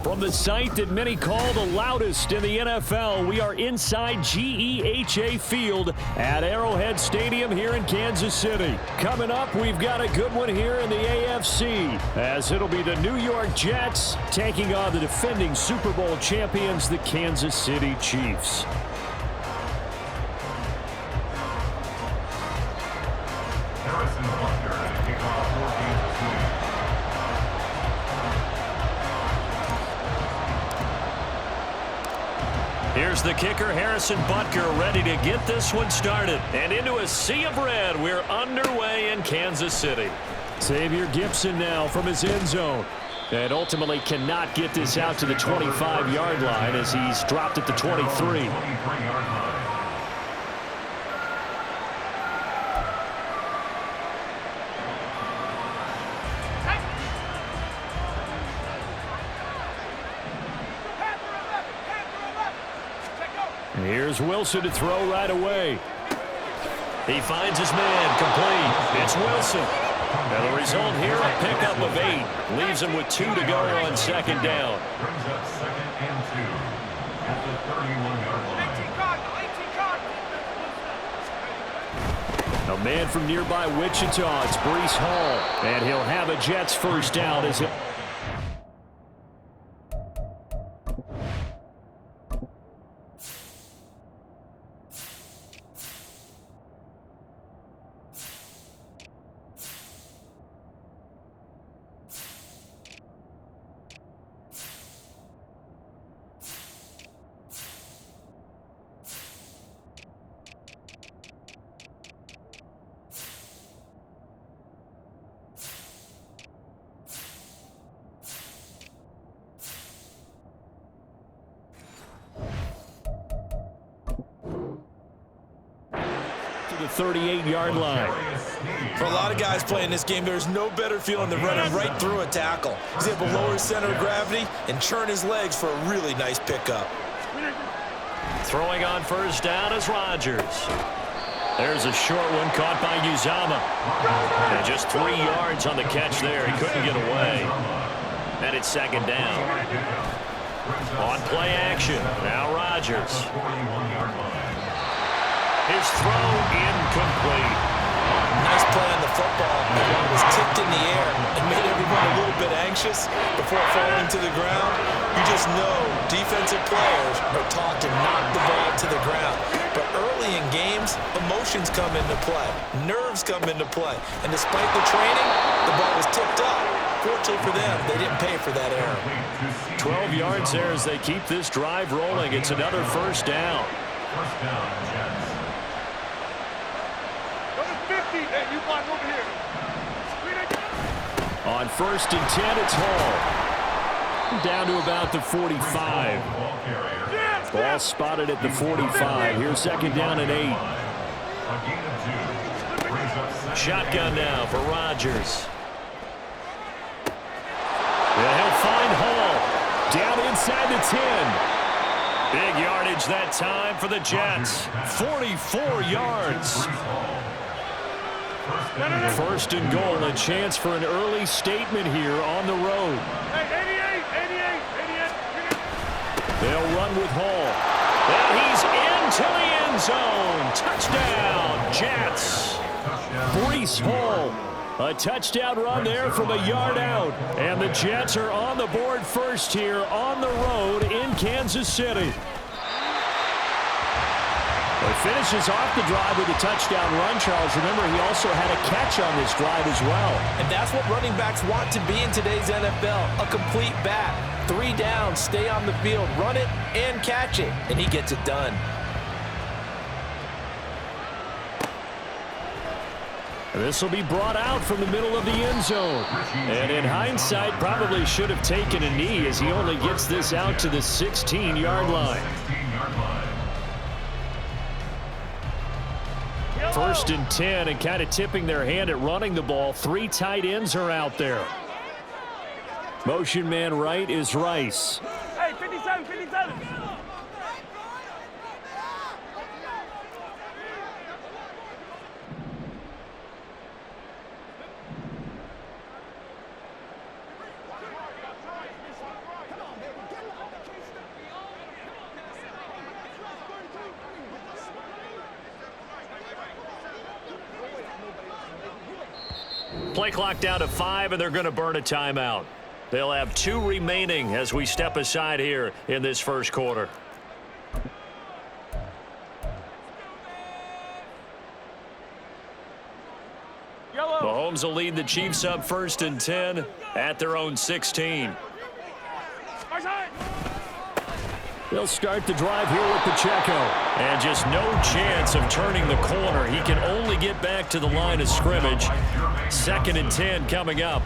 From the site that many call the loudest in the NFL, we are inside GEHA Field at Arrowhead Stadium here in Kansas City. Coming up, we've got a good one here in the AFC, as it'll be the New York Jets taking on the defending Super Bowl champions, the Kansas City Chiefs. Here's the kicker, Harrison Butker, ready to get this one started. And into a sea of red, we're underway in Kansas City. Xavier Gipson now from his end zone. And ultimately cannot get this out to the 25-yard line as he's dropped at the 23. Here's Wilson to throw right away. He finds his man, complete. It's Wilson. And the result here, a pickup of 8. Leaves him with 2 to go on second down. Brings up 2nd and 2 at the 31-yard line. A man from nearby Wichita, it's Breece Hall. And he'll have a Jets first down as it... the 38-yard line. For a lot of guys playing this game, there's no better feeling than running right through a tackle. He's able to lower his center of gravity and churn his legs for a really nice pickup. Throwing on first down is Rodgers. There's a short one caught by Uzama. And just 3 yards on the catch there. He couldn't get away. And it's second down. On play action, now Rodgers. His throw incomplete. Nice play on the football. The ball was tipped in the air and made everyone a little bit anxious before falling to the ground. You just know defensive players are taught to knock the ball to the ground. But early in games, emotions come into play. Nerves come into play. And despite the training, the ball was tipped up. Fortunately for them, they didn't pay for that error. 12 yards there as they keep this drive rolling. It's another first down. First down, Jets. On first and 10, it's Hall. Down to about the 45. Ball spotted at the 45. Here's second down and 8. Shotgun now for Rodgers. And he'll find Hall. Down inside the 10. Big yardage that time for the Jets. 44 yards. First and goal, a chance for an early statement here on the road. They'll run with Hall. And he's into the end zone. Touchdown, Jets. Breece Hall. A touchdown run there from a yard out. And the Jets are on the board first here on the road in Kansas City. He finishes off the drive with a touchdown run, Charles. Remember, he also had a catch on this drive as well. And that's what running backs want to be in today's NFL, a complete back. 3 downs, stay on the field, run it, and catch it. And he gets it done. This will be brought out from the middle of the end zone. And in hindsight, probably should have taken a knee as he only gets this out to the 16-yard line. First and 10, and kind of tipping their hand at running the ball. 3 tight ends are out there. Motion man right is Rice. Hey, 57, 57. Play clock down to 5, and they're going to burn a timeout. They'll have 2 remaining as we step aside here in this first quarter. Mahomes will lead the Chiefs up 1st and 10 at their own 16. They'll start the drive here with Pacheco. And just no chance of turning the corner. He can only get back to the line of scrimmage. 2nd and 10 coming up.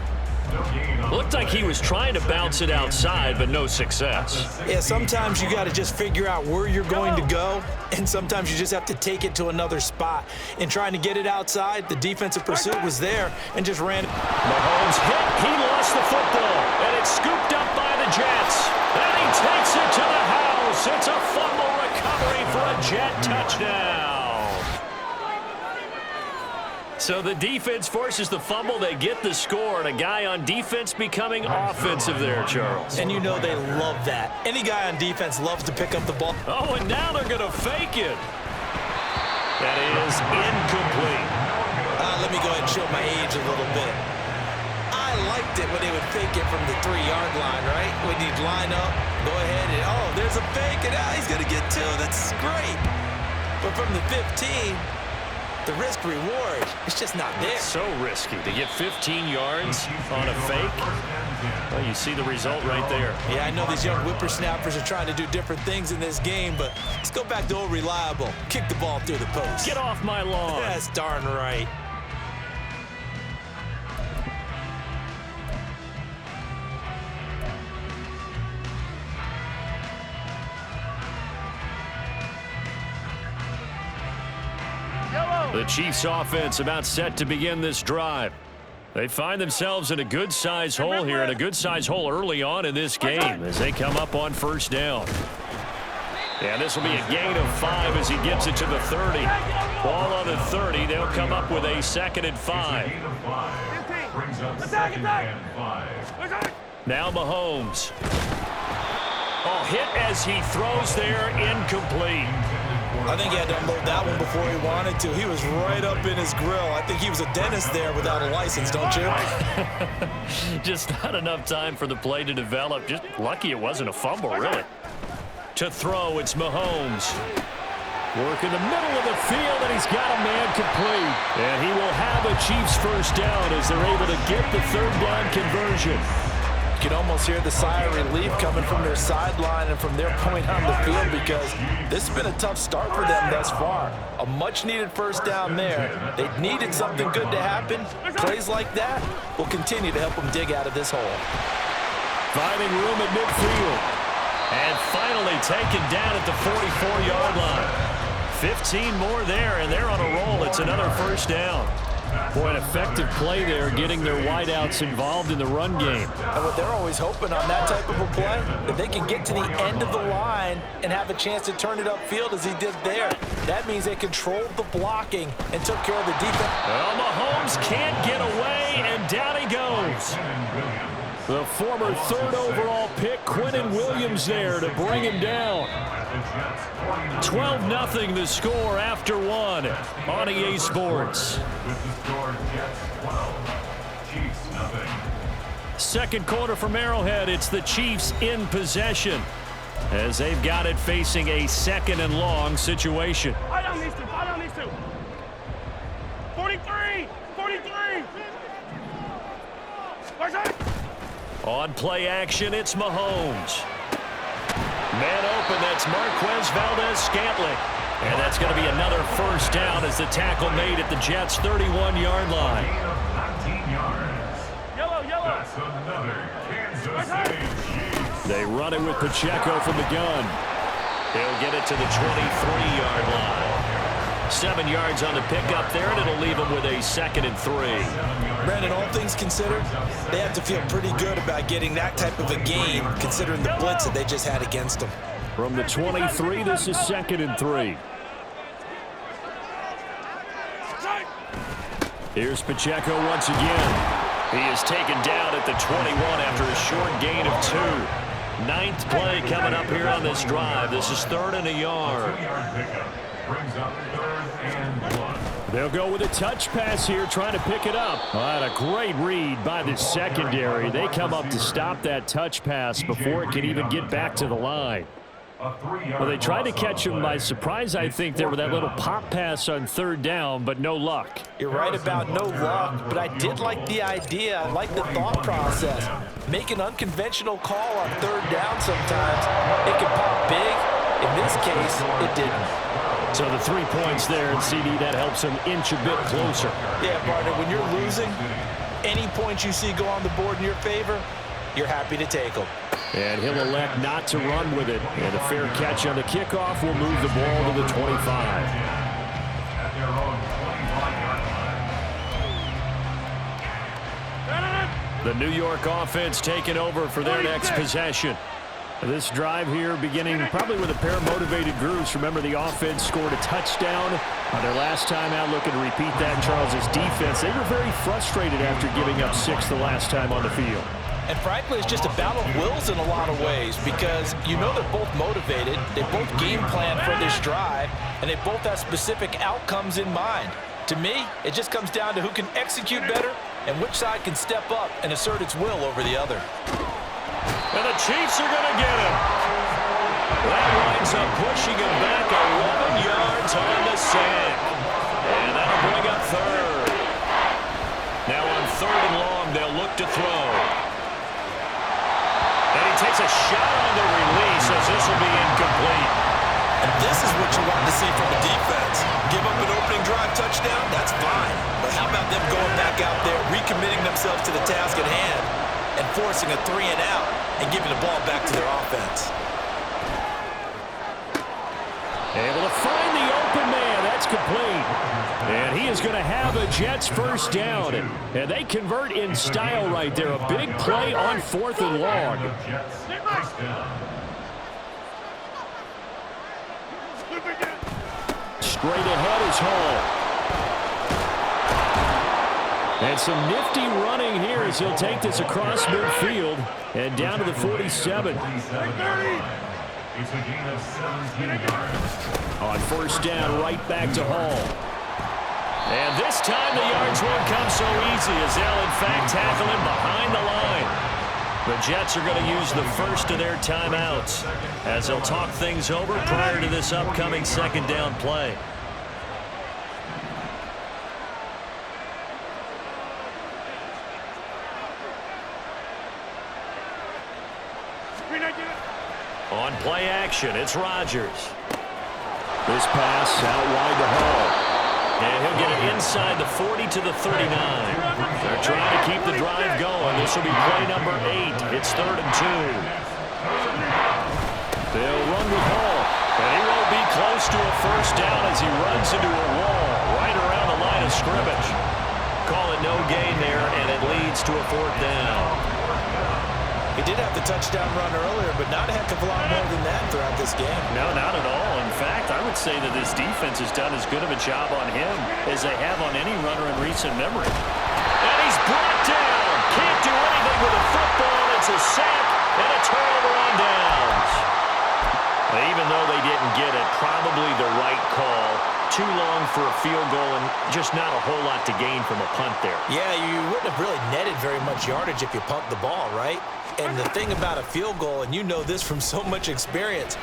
Looked like he was trying to bounce it outside, but no success. Yeah, sometimes you got to just figure out where you're going to go, and sometimes you just have to take it to another spot. In trying to get it outside, the defensive pursuit was there and just ran. Mahomes hit. He lost the football, and it's scooped up by the Jets. And he takes it to the house. It's a fumble recovery for a Jet touchdown. So the defense forces the fumble. They get the score, and a guy on defense becoming offensive there, Charles. And you know they love that. Any guy on defense loves to pick up the ball. Oh, and now they're going to fake it. That is incomplete. Let me go ahead and show my age a little bit. I liked it when they would fake it from the 3-yard line, right? When you'd line up, go ahead and, oh, there's a fake, and he's going to get 2. That's great. But from the 15, the risk-reward, it's just not there. It's so risky to get 15 yards on a fake. Well, you see the result right there. Yeah, I know these young whippersnappers are trying to do different things in this game, but let's go back to old reliable. Kick the ball through the post. Get off my lawn. That's darn right. The Chiefs offense about set to begin this drive. They find themselves in a good-sized hole here, and a good-sized hole early on in this game as they come up on 1st down. And this will be a gain of 5 as he gets it to the 30. Ball on the 30. They'll come up with a 2nd and 5. Now Mahomes. Oh, hit as he throws there, incomplete. I think he had to unload that one before he wanted to. He was right up in his grill. I think he was a dentist there without a license, don't you? Just not enough time for the play to develop. Just lucky it wasn't a fumble, really. To throw, it's Mahomes. Work in the middle of the field, and he's got a man complete. And he will have a Chiefs 1st down as they're able to get the 3rd down conversion. You can almost hear the sigh of relief coming from their sideline and from their point on the field, because this has been a tough start for them thus far. A much-needed 1st down there. They needed something good to happen. Plays like that will continue to help them dig out of this hole. Finding room at midfield. And finally taken down at the 44-yard line. 15 more there, and they're on a roll. It's another 1st down. Boy, an effective play there, getting their wideouts involved in the run game. And what they're always hoping on that type of a play, that they can get to the end of the line and have a chance to turn it upfield as he did there. That means they controlled the blocking and took care of the defense. Well, Mahomes can't get away, and down he goes. The former 3rd overall pick, Quinnen Williams, there to bring him down. 12-0 the score after 1 on EA Sports. Second quarter from Arrowhead, it's the Chiefs in possession as they've got it facing a 2nd and long situation. I don't need to. 43. On play action, it's Mahomes. Man open, that's Marquez Valdez-Scantling. And that's going to be another 1st down as the tackle made at the Jets' 31-yard line. 19 yards. Yellow. That's another Kansas City Chiefs. They run it with Pacheco from the gun. They'll get it to the 23-yard line. 7 yards on the pickup there, and it'll leave them with a 2nd and 3. Brandon, all things considered, they have to feel pretty good about getting that type of a game, considering the blitz that they just had against them. From the 23, this is 2nd and 3. Here's Pacheco once again. He is taken down at the 21 after a short gain of 2. 9th play coming up here on this drive. This is 3rd and a yard. Brings up 3rd and 1. They'll go with a touch pass here, trying to pick it up. And a great read by the secondary. They come up to stop that touch pass before it can even get back to the line. Well, they tried to catch him by surprise, I think, there with that little pop pass on third down, but no luck. You're right about no luck, but I did like the idea. I like the thought process. Make an unconventional call on third down sometimes. It can pop big. In this case, it didn't. So the 3 points there, and CD, that helps him inch a bit closer. Yeah, partner, when you're losing, any points you see go on the board in your favor, you're happy to take them. And he'll elect not to run with it. And a fair catch on the kickoff will move the ball to the 25. At their own 25-yard line. The New York offense taking over for their next possession. This drive here beginning probably with a pair of motivated groups. Remember, the offense scored a touchdown on their last time out. Looking to repeat that. Charles's defense, they were very frustrated after giving up 6 the last time on the field. And frankly, it's just a battle of wills in a lot of ways because you know they're both motivated. They both game plan for this drive, and they both have specific outcomes in mind. To me, it just comes down to who can execute better and which side can step up and assert its will over the other. And the Chiefs are going to get him. That winds up pushing him back 11 yards on the sack. And that'll bring up third. Now on third and long, they'll look to throw. And he takes a shot on the release as this will be incomplete. And this is what you want to see from the defense. Give up an opening drive touchdown, that's fine. But how about them going back out there, recommitting themselves to the task at hand, and forcing a 3 and out and giving the ball back to their offense. Able to find the open man. That's complete. And he is going to have a Jets first down. And they convert in style right there. A big play on 4th and long. Jets first down. Straight ahead is Hall. And some nifty running here as he'll take this across midfield and down to the 47. It's a gain of 17 yards. On first down, right back to Hall. And this time the yards won't come so easy as they'll in fact tackle him behind the line. The Jets are going to use the first of their timeouts as they'll talk things over prior to this upcoming second down play. On play action, it's Rodgers. This pass out wide to Hall. And he'll get it inside the 40 to the 39. They're trying to keep the drive going. This will be play number 8. It's 3rd and 2. They'll run with Hall. And he won't be close to a first down as he runs into a wall right around the line of scrimmage. Call it no gain there, and it leads to a 4th down. He did have the touchdown run earlier, but not a heck of a lot more than that throughout this game. No, not at all. In fact, I would say that this defense has done as good of a job on him as they have on any runner in recent memory. And he's brought down. Can't do anything with a football. It's a sack and a turnover on downs. Even though they didn't get it, probably the right call. Too long for a field goal and just not a whole lot to gain from a punt there. Yeah, you wouldn't have really netted very much yardage if you pumped the ball, right? And the thing about a field goal, and you know this from so much experience,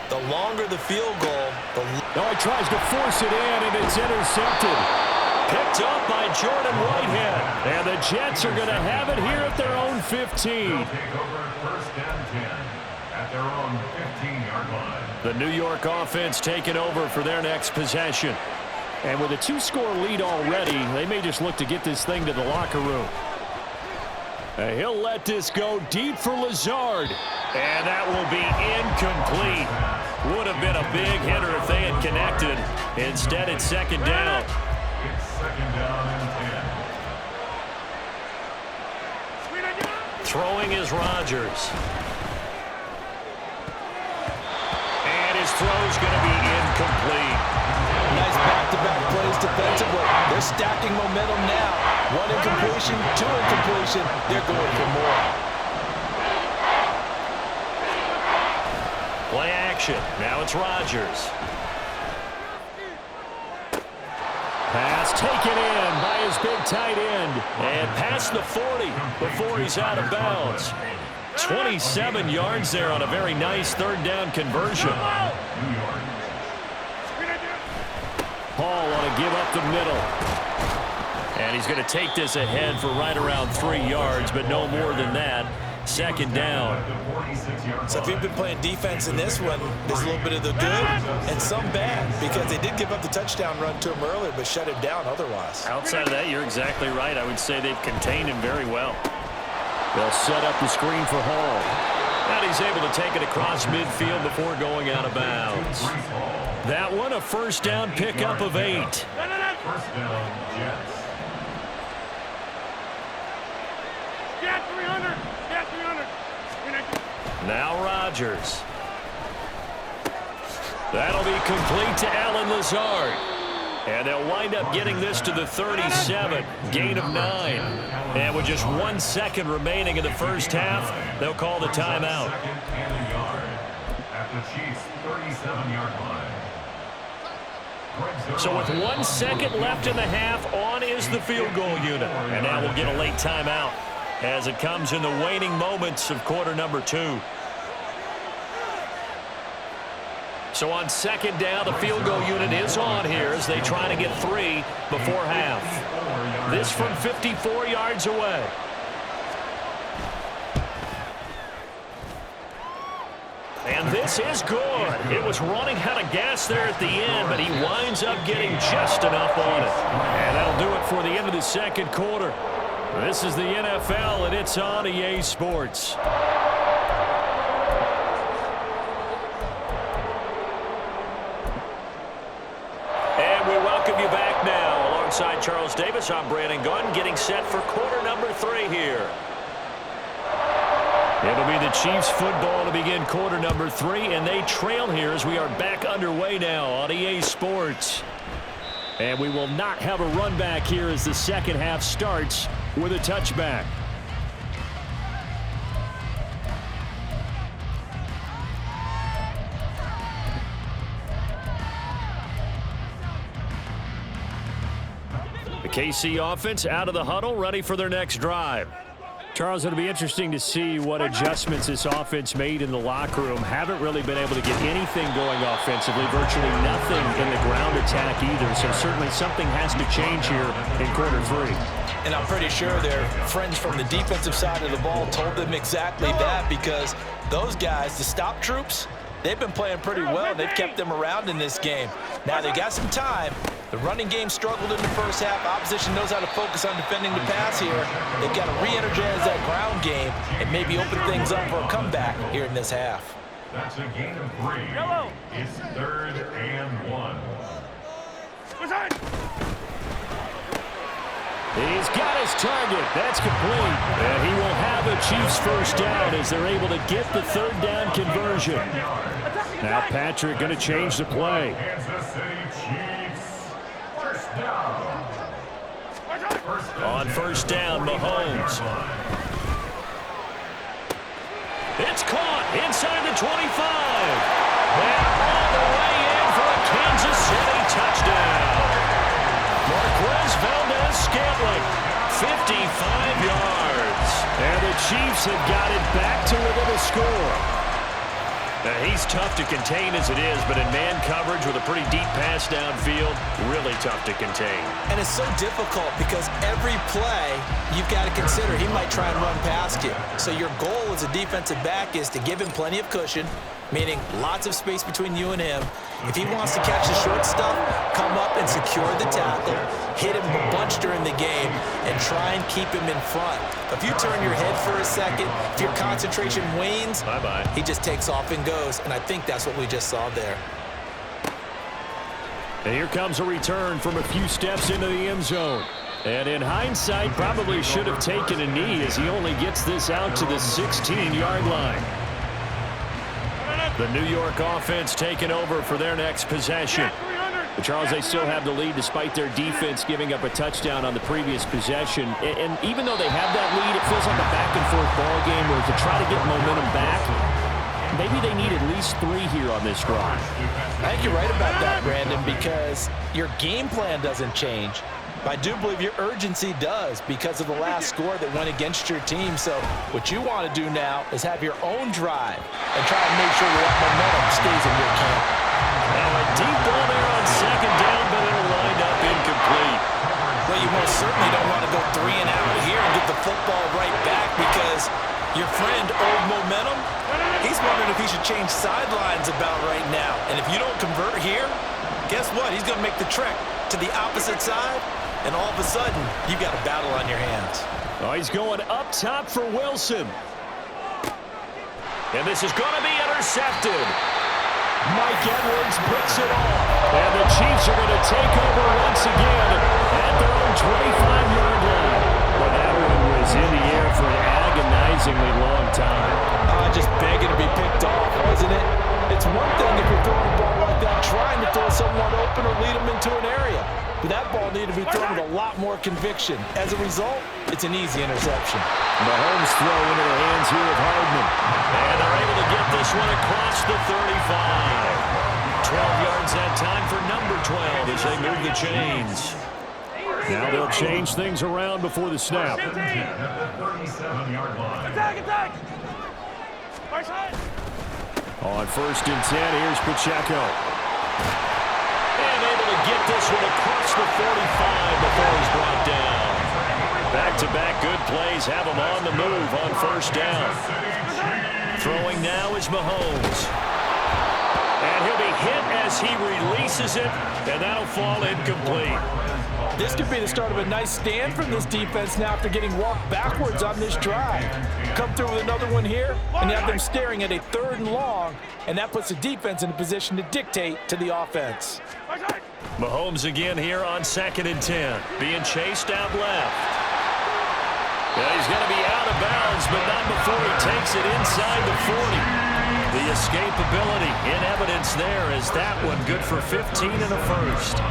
the longer the field goal, the... Oh, he tries to force it in, and it's intercepted. Picked up by Jordan Whitehead. And the Jets are going to have it here at their own 15. They'll take over first and 10 at their own 15-yard line. The New York offense taking over for their next possession. And with a 2-score lead already, they may just look to get this thing to the locker room. And he'll let this go deep for Lazard. And that will be incomplete. Would have been a big hitter if they had connected. Instead, it's second down. It's second down and 10. Throwing is Rodgers. And his throw's going to be incomplete. Nice back-to-back plays defensively. They're stacking momentum now. 1 incompletion, 2 incompletion. They're going for more. Play action. Now it's Rodgers. Pass taken in by his big tight end. And past the 40 before he's out of bounds. 27 yards there on a very nice third down conversion. Paul on a give up the middle. And he's going to take this ahead for right around 3 yards, but no more than that. Second down. So if you've been playing defense in this one, there's a little bit of the good and some bad, because they did give up the touchdown run to him earlier, but shut him down otherwise. Outside of that, you're exactly right. I would say they've contained him very well. They'll set up the screen for Hall. And he's able to take it across midfield before going out of bounds. That one, a first down pickup of 8. First down, Jets. Get 300. Get 300. Now Rodgers. That'll be complete to Allen Lazard. And they'll wind up getting this to the 37. Gain of 9. And with just 1 second remaining in the first half, they'll call the timeout. Second and a yard at the Chiefs' 37-yard line. So with 1 second left in the half, on is the field goal unit. And now we'll get a late timeout as it comes in the waning moments of quarter number 2. So on second down, the field goal unit is on here as they try to get 3 before half. This from 54 yards away. And this is good. It was running out of gas there at the end, but he winds up getting just enough on it. And that'll do it for the end of the second quarter. This is the NFL, and it's on EA Sports. And we welcome you back now. Alongside Charles Davis, I'm Brandon Gunn, getting set for quarter number 3 here. It'll be the Chiefs football to begin quarter number 3, and they trail here as we are back underway now on EA Sports. And we will not have a run back here as the second half starts with a touchback. The KC offense out of the huddle, ready for their next drive. Charles, it'll be interesting to see what adjustments this offense made in the locker room. Haven't really been able to get anything going offensively, virtually nothing in the ground attack either. So certainly something has to change here in quarter 3. And I'm pretty sure their friends from the defensive side of the ball told them exactly that, because those guys, the stop troops, they've been playing pretty well. They've kept them around in this game. Now they got some time. The running game struggled in the first half. Opposition knows how to focus on defending the pass here. They've got to re-energize that ground game and maybe open things up for a comeback here in this half. That's a gain of 3. It's 3rd and 1. He's got his target. That's complete. And he will have a Chiefs first down as they're able to get the third down conversion. Now Patrick going to change the play. Kansas City Chiefs. First down. On first down, Mahomes. It's caught inside the 25. And all the way in for a Kansas City touchdown. Marquez Valdez-Scantling, 55 yards. And the Chiefs have got it back to within a score. Now, he's tough to contain as it is, but in man coverage with a pretty deep pass downfield, really tough to contain. And it's so difficult because every play you've got to consider he might try and run past you. So your goal as a defensive back is to give him plenty of cushion, meaning lots of space between you and him. If he wants to catch the short stuff, come up and secure the tackle, hit him a bunch during the game, and try and keep him in front. If you turn your head for a second, if your concentration wanes, bye-bye, he just takes off and goes, and I think that's what we just saw there. And here comes a return from a few steps into the end zone. And in hindsight, probably should have taken a knee as he only gets this out to the 16-yard line. The New York offense taking over for their next possession. But Charles, they still have the lead despite their defense giving up a touchdown on the previous possession. And even though they have that lead, it feels like a back-and-forth ball game where to try to get momentum back, maybe they need at least 3 here on this drive. I think you're right about that, Brandon, because your game plan doesn't change. I do believe your urgency does because of the last score that went against your team. So what you want to do now is have your own drive and try and make sure that momentum stays in your camp. Now a deep ball there on second down, but it'll wind up incomplete. Well, you most certainly don't want to go 3 and out here and get the football right back because your friend, Old Momentum, he's wondering if he should change sidelines about right now. And if you don't convert here, guess what? He's going to make the trek to the opposite side, and all of a sudden, you've got a battle on your hands. Oh, he's going up top for Wilson. And this is going to be intercepted. Mike Edwards picks it off. And the Chiefs are going to take over once again at their own 25-yard line. Well, that one was in the air for an agonizingly long time. Just begging to be picked off, wasn't it? It's one thing if you're throwing a ball like that, trying to throw someone open or lead them into an area. But that ball needed to be thrown with a lot more conviction. As a result, it's an easy interception. Mahomes throw into the hands here of Hardman. And they're able to get this one across the 35. 12 yards that time for number 12 as they move the chains. Now they'll change things around before the snap. 37-yard line. Attack! On 1st and 10, here's Pacheco. And able to get this one across the 45 before he's brought down. Back-to-back good plays have him on the move on 1st down. Throwing now is Mahomes. And he'll be hit as he releases it, and that'll fall incomplete. This could be the start of a nice stand from this defense now after getting walked backwards on this drive. Come through with another one here, and you have them staring at a 3rd and long, and that puts the defense in a position to dictate to the offense. Mahomes again here on 2nd and 10, being chased out left. Yeah, he's going to be out of bounds, but not before he takes it inside the 40. The escapability in evidence there is that one good for 15 and a first.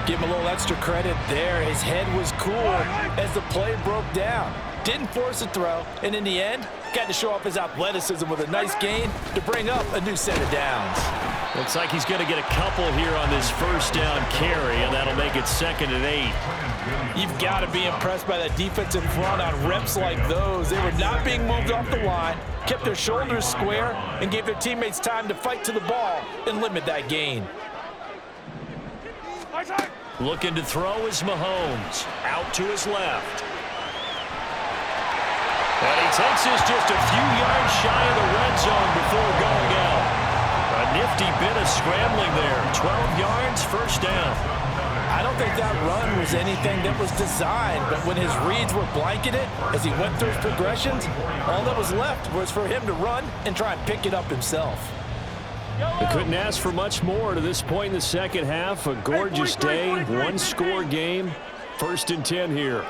Give him a little extra credit there. His head was cool as the play broke down. Didn't force a throw, and in the end, got to show off his athleticism with a nice gain to bring up a new set of downs. Looks like he's going to get a couple here on this 1st down carry, and that'll make it 2nd and 8. You've got to be impressed by that defensive front on reps like those. They were not being moved off the line, kept their shoulders square, and gave their teammates time to fight to the ball and limit that gain. Looking to throw is Mahomes. Out to his left. And he takes this just a few yards shy of the red zone before going out. A nifty bit of scrambling there. 12 yards, 1st down. I don't think that run was anything that was designed, but when his reads were blanketed as he went through his progressions, all that was left was for him to run and try and pick it up himself. They couldn't ask for much more to this point in the 2nd half. A gorgeous day, 1-score game. 1st and 10 here.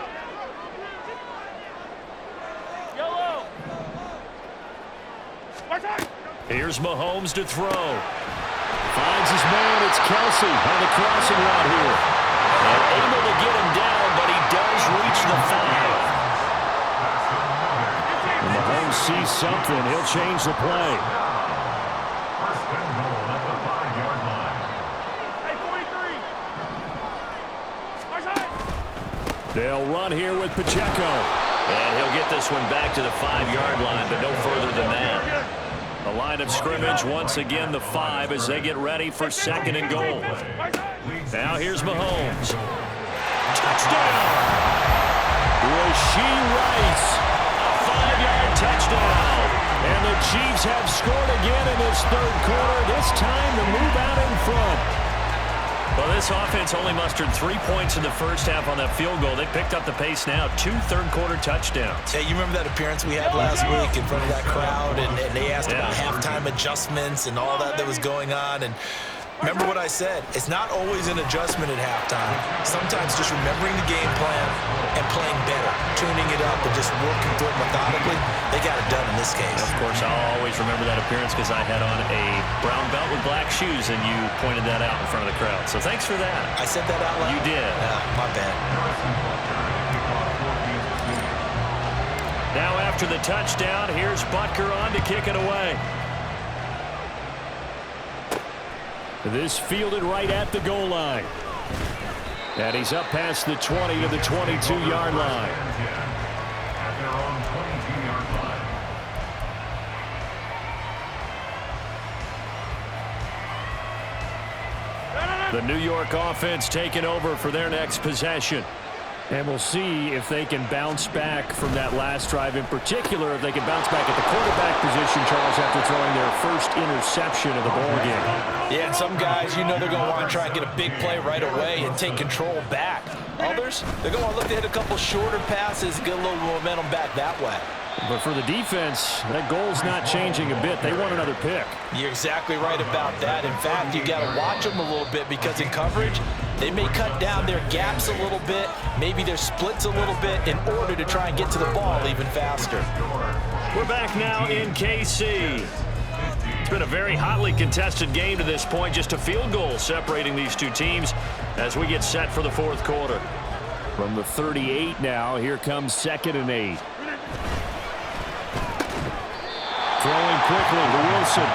Here's Mahomes to throw. Finds his man. It's Kelsey on the crossing route here. And able to get him down, but he does reach the 5. When Mahomes sees something, he'll change the play. They'll run here with Pacheco. And he'll get this one back to the 5-yard line, but no further than that. The line of scrimmage, once again, the 5 as they get ready for 2nd and goal. Now here's Mahomes. Touchdown! Rashee Rice. A 5-yard touchdown. And the Chiefs have scored again in this 3rd quarter. This time to move out in front. Well, this offense only mustered 3 points in the 1st half on that field goal. They picked up the pace now. 2 third-quarter touchdowns. Hey, you remember that appearance we had last week in front of that crowd, and they asked about halftime adjustments and all that was going on, and remember what I said. It's not always an adjustment at halftime. Sometimes just remembering the game plan and playing better, tuning it up and just working through it methodically. They got it done in this case. Of course, I'll always remember that appearance because I had on a brown belt with black shoes, and you pointed that out in front of the crowd. So thanks for that. I said that out loud? You did. My bad. Now after the touchdown, here's Butker on to kick it away. This fielded right at the goal line. And he's up past the 20 to the 22-yard line. At their own 22-yard line. The New York offense taking over for their next possession. And we'll see if they can bounce back from that last drive, in particular if they can bounce back at the quarterback position, Charles, after throwing their first interception of the ballgame. Yeah, and some guys, you know they're going to want to try and get a big play right away and take control back. Others, they're going to look to hit a couple shorter passes, get a little momentum back that way. But for the defense, that goal's not changing a bit. They want another pick. You're exactly right about that. In fact, you got to watch them a little bit because in coverage, they may cut down their gaps a little bit, maybe their splits a little bit in order to try and get to the ball even faster. We're back now in KC. It's been a very hotly contested game to this point. Just a field goal separating these two teams as we get set for the fourth quarter. From the 38 now, here comes 2nd and 8. Throwing quickly to Wilson.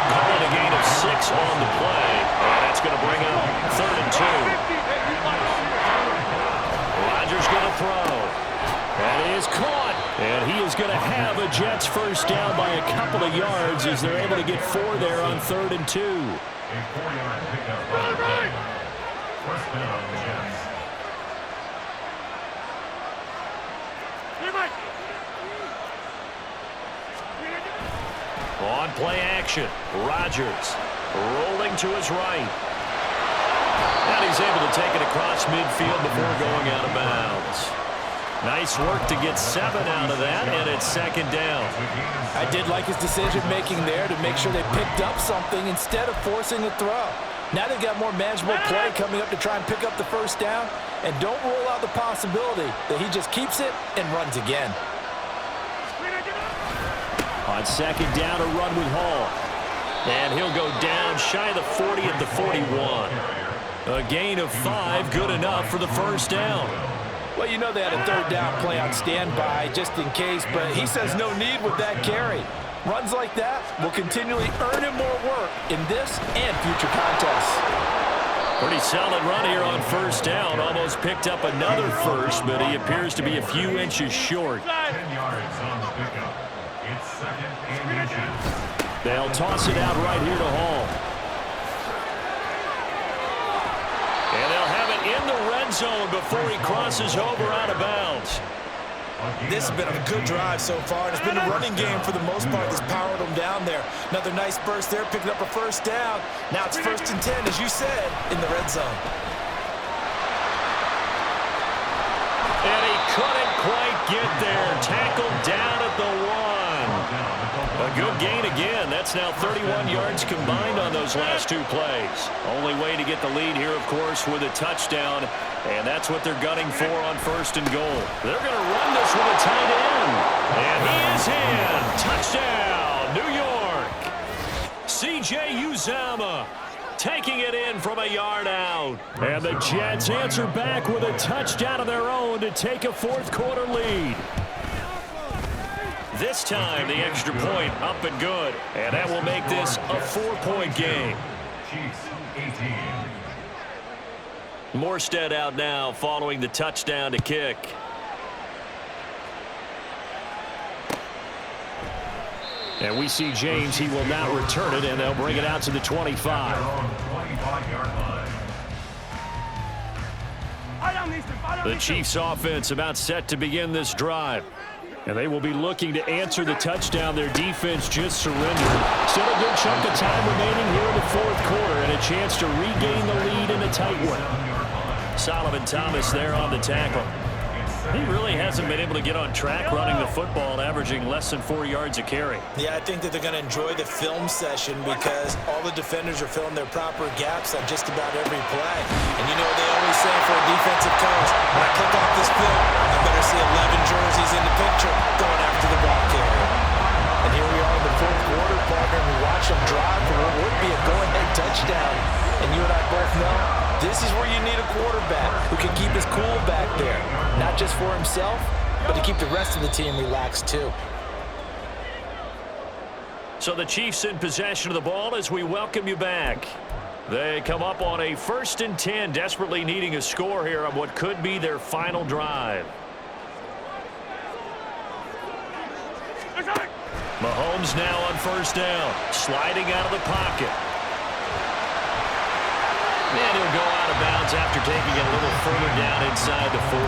Calling a gain of 6 on the play. And that's going to bring up 3rd and 2. Rodgers going to throw. That is caught. And he is going to have a Jets first down by a couple of yards as they're able to get 4 there on 3rd and 2. A 4-yard pickup by the play. First down, Jets. On play action, Rodgers rolling to his right. And he's able to take it across midfield before going out of bounds. Nice work to get 7 out of that, and it's 2nd down. I did like his decision-making there to make sure they picked up something instead of forcing a throw. Now they've got more manageable play coming up to try and pick up the first down, and don't rule out the possibility that he just keeps it and runs again. On 2nd down, a run with Hall. And he'll go down shy of the 40 at the 41. A gain of 5, good enough for the first down. Well, you know they had a 3rd down play on standby just in case, but he says no need with that carry. Runs like that will continually earn him more work in this and future contests. Pretty solid run here on first down. Almost picked up another first, but he appears to be a few inches short. 10 yards on the pickup. It's 2nd and inches. They'll toss it out right here to Hall. And they'll have it in the red zone before he crosses over out of bounds. This has been a good drive so far, and it's been a running game for the most part that's powered them down there. Another nice burst there, picking up a first down. Now it's 1st and 10, as you said, in the red zone. And he couldn't quite get there. Tackled down at the 1. A good gain again. That's now 31 yards combined on those last 2 plays. Only way to get the lead here, of course, with a touchdown. And that's what they're gunning for on 1st and goal. They're going to run this with a tight end. And he is in. Touchdown, New York. C.J. Uzomah taking it in from a yard out. And the Jets answer back with a touchdown of their own to take a fourth quarter lead. This time, the extra point up and good. And that will make this a 4-point game. Chiefs 18. Morstead out now following the touchdown to kick. And we see James. He will now return it, and they'll bring it out to the 25. The Chiefs offense about set to begin this drive. And they will be looking to answer the touchdown their defense just surrendered. Still a good chunk of time remaining here in the fourth quarter and a chance to regain the lead in a tight one. Solomon Thomas there on the tackle. He really hasn't been able to get on track running the football, averaging less than 4 yards a carry. Yeah, I think that they're going to enjoy the film session because all the defenders are filling their proper gaps on just about every play. And you know what they always say for a defensive coach, when I click off this film, I better see 11 jerseys in the picture going after the ball carrier. And here we are in the fourth quarter, partner, and we watch them drive for what would be a go-ahead touchdown. And you and I both know this is where you need a quarterback who can keep his cool back there. Not just for himself, but to keep the rest of the team relaxed too. So the Chiefs in possession of the ball as we welcome you back. They come up on a 1st and 10, desperately needing a score here on what could be their final drive. Mahomes now on 1st down, sliding out of the pocket. And he'll go out of bounds after taking it a little further down inside the 40.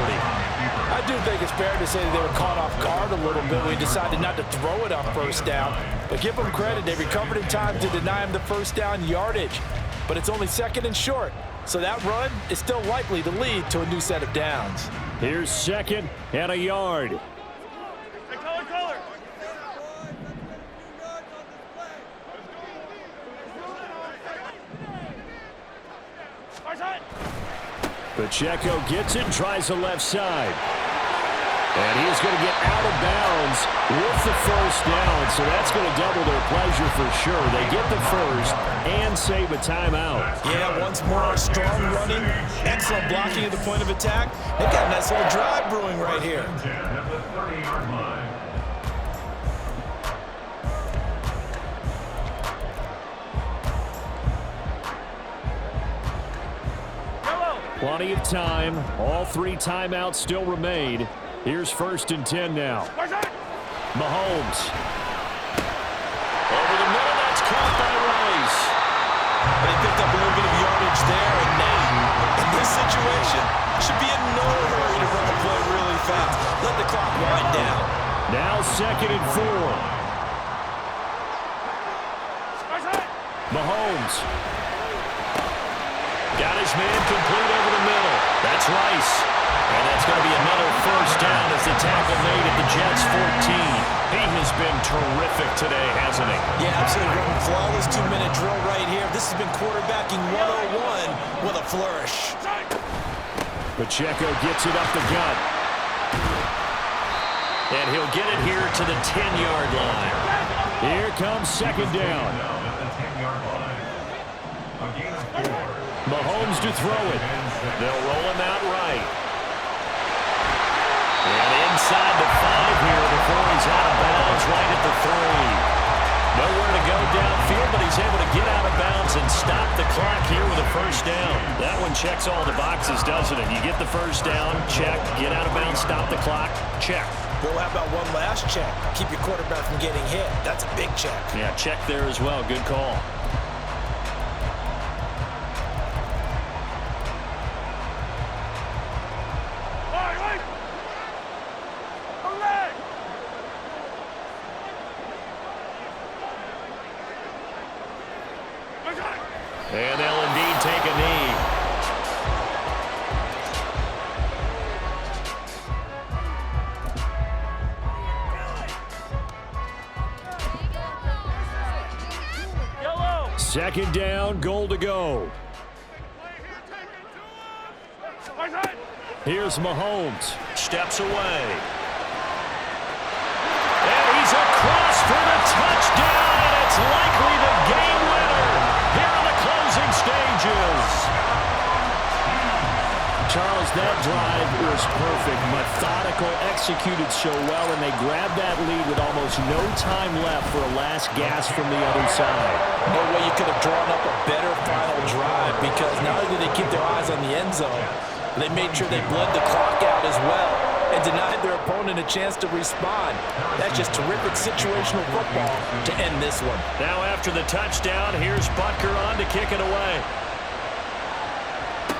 I do think it's fair to say that they were caught off guard a little bit when he decided not to throw it on 1st down. But give them credit, they recovered in time to deny him the 1st down yardage. But it's only 2nd and short, so that run is still likely to lead to a new set of downs. Here's 2nd and a yard. Hey, color. Pacheco gets it, tries the left side. And he's going to get out of bounds with the 1st down, so that's going to double their pleasure for sure. They get the 1st and save a timeout. Yeah, once more, strong running, excellent blocking at the point of attack. They've got a nice little drive brewing right here. 10 at the 30-yard line. Plenty of time. All 3 timeouts still remain. Here's 1st and 10 now. Mahomes. Over the middle, that's caught by Rice. They picked up a little bit of yardage there, and now, in this situation, should be in no hurry to run the play really fast. Let the clock wind down. Now 2nd and 4. Mahomes. Got his man complete over the middle. That's Rice. And that's going to be another 1st down as the tackle made at the Jets' 14. He has been terrific today, hasn't he? Yeah, absolutely. Running flawless 2-minute drill right here. This has been quarterbacking 101 with a flourish. Pacheco gets it up the gut. And he'll get it here to the 10-yard line. Here comes 2nd down. At the 10-yard line. A gain of 4. Mahomes to throw it. They'll roll him out right. And inside the 5 here before he's out of bounds right at the 3. Nowhere to go downfield, but he's able to get out of bounds and stop the clock here with a 1st down. That one checks all the boxes, doesn't it? You get the 1st down, check. Get out of bounds, stop the clock, check. Well, how about one last check? Keep your quarterback from getting hit. That's a big check. Yeah, check there as well. Good call. And they'll indeed take a knee. Yellow. 2nd down, goal to go. Here's Mahomes. Steps away. And he's across for the touchdown, and it's likely the game winner here in the closing stages. Charles, that drive was perfect. Methodical, executed so well, and they grabbed that lead with almost no time left for a last gasp from the other side. No way you could have drawn up a better final drive, because not only did they keep their eyes on the end zone, they made sure they bled the clock out as well and denied their opponent a chance to respond. That's just terrific situational football to end this one. Now after the touchdown, here's Butker on to kick it away.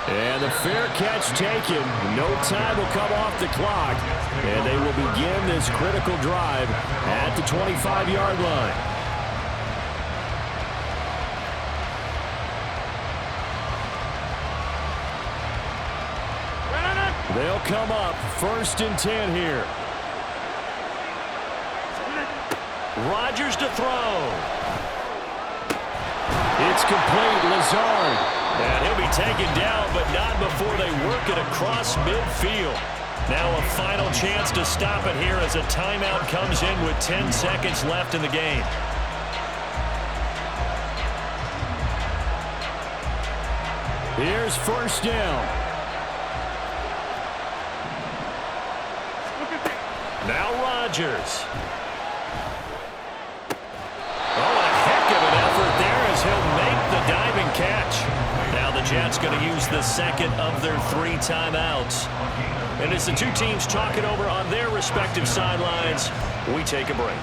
And the fair catch taken. No time will come off the clock. And they will begin this critical drive at the 25-yard line. They'll come up 1st and 10 here. Rodgers to throw. It's complete. Lazard. And he'll be taken down, but not before they work it across midfield. Now a final chance to stop it here as a timeout comes in with 10 seconds left in the game. Here's 1st down. Now Rodgers. Oh, Jets going to use the second of their 3 timeouts. And as the two teams talk it over on their respective sidelines, we take a break.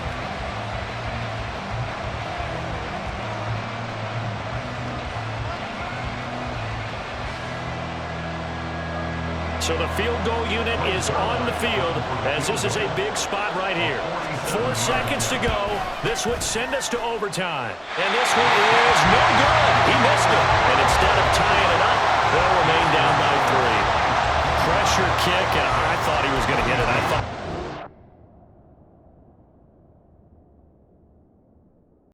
So the field goal unit is on the field as this is a big spot right here. 4 seconds to go. This would send us to overtime. And this one is no good. He missed it. And instead of tying it up, they'll remain down by 3. Pressure kick, and I thought he was going to hit it. I